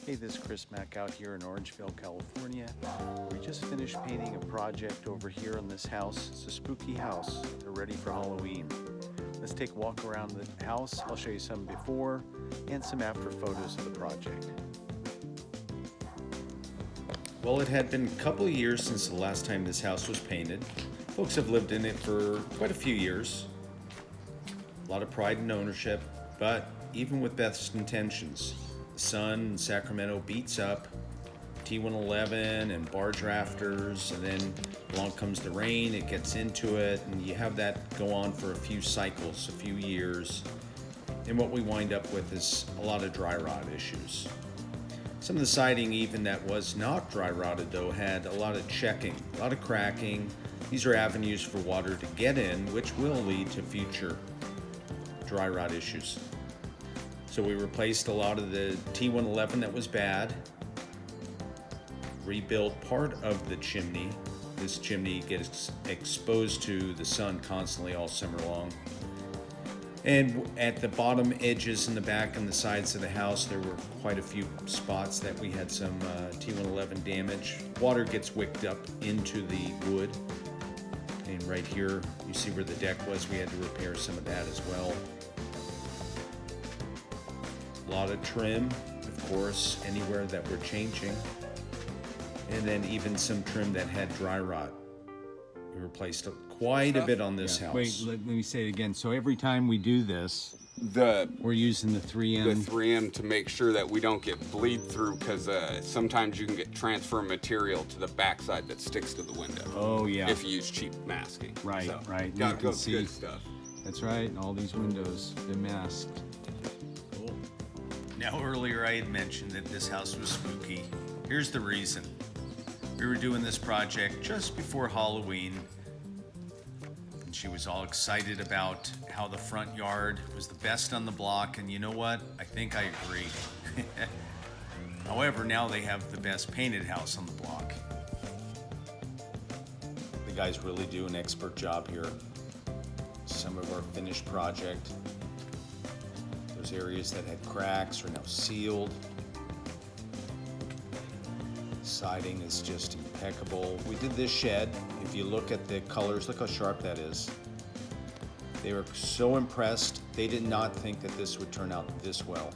Hey, this is Chris Mack out here in Orangevale, California. We just finished painting a project over here on this house. It's a spooky house. They're ready for Halloween. Let's take a walk around the house. I'll show you some before and some after photos of the project. Well, it had been a couple of years since the last time this house was painted. Folks have lived in it for quite a few years. A lot of pride and ownership, but even with best intentions, the sun in Sacramento beats up T111 and barge rafters, and then along comes the rain, it gets into it, and you have that go on for a few cycles, a few years. And what we wind up with is a lot of dry rot issues. Some of the siding, even that was not dry rotted though, had a lot of checking, a lot of cracking. These are avenues for water to get in, which will lead to future dry rot issues. So we replaced a lot of the T111 that was bad, rebuilt part of the chimney. This chimney gets exposed to the sun constantly all summer long. And at the bottom edges in the back and the sides of the house, there were quite a few spots that we had some T111 damage. Water gets wicked up into the wood. And right here, you see where the deck was. We had to repair some of that as well. A lot of trim, of course, anywhere that we're changing. And then even some trim that had dry rot. We replaced quite a bit on this house. Wait, let me say it again. So every time we do this, we're using the 3M. The 3M to make sure that we don't get bleed through, because sometimes you can get transfer material to the backside that sticks to the window. Oh yeah. If you use cheap masking. Right, so, right. Gotta You go can see good stuff. That's right. All these windows, they're masked. Cool. Now earlier I had mentioned that this house was spooky. Here's the reason. We were doing this project just before Halloween, and she was all excited about how the front yard was the best on the block, and you know what? I think I agree. However, now they have the best painted house on the block. The guys really do an expert job here. Some of our finished project, those areas that had cracks are now sealed. Siding is just impeccable. We did this shed. If you look at the colors, look how sharp that is. They were so impressed. They did not think that this would turn out this well.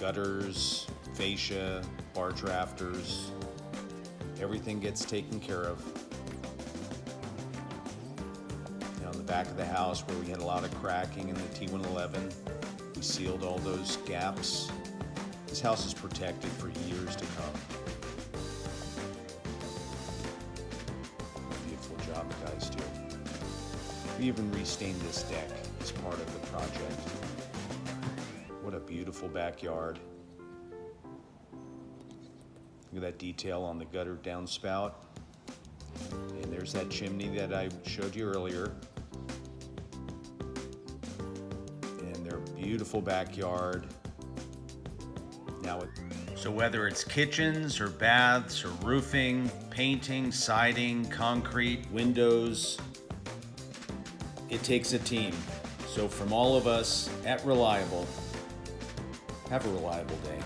Gutters, fascia, barge rafters, everything gets taken care of. You know, in the back of the house where we had a lot of cracking in the T111, we sealed all those gaps. This house is protected for years to come. Beautiful job the guys do. We even restained this deck as part of the project. What a beautiful backyard. Look at that detail on the gutter downspout. And there's that chimney that I showed you earlier. Beautiful backyard. So whether it's kitchens or baths or roofing, painting, siding, concrete, windows, it takes a team. So from all of us at Reliable, have a reliable day.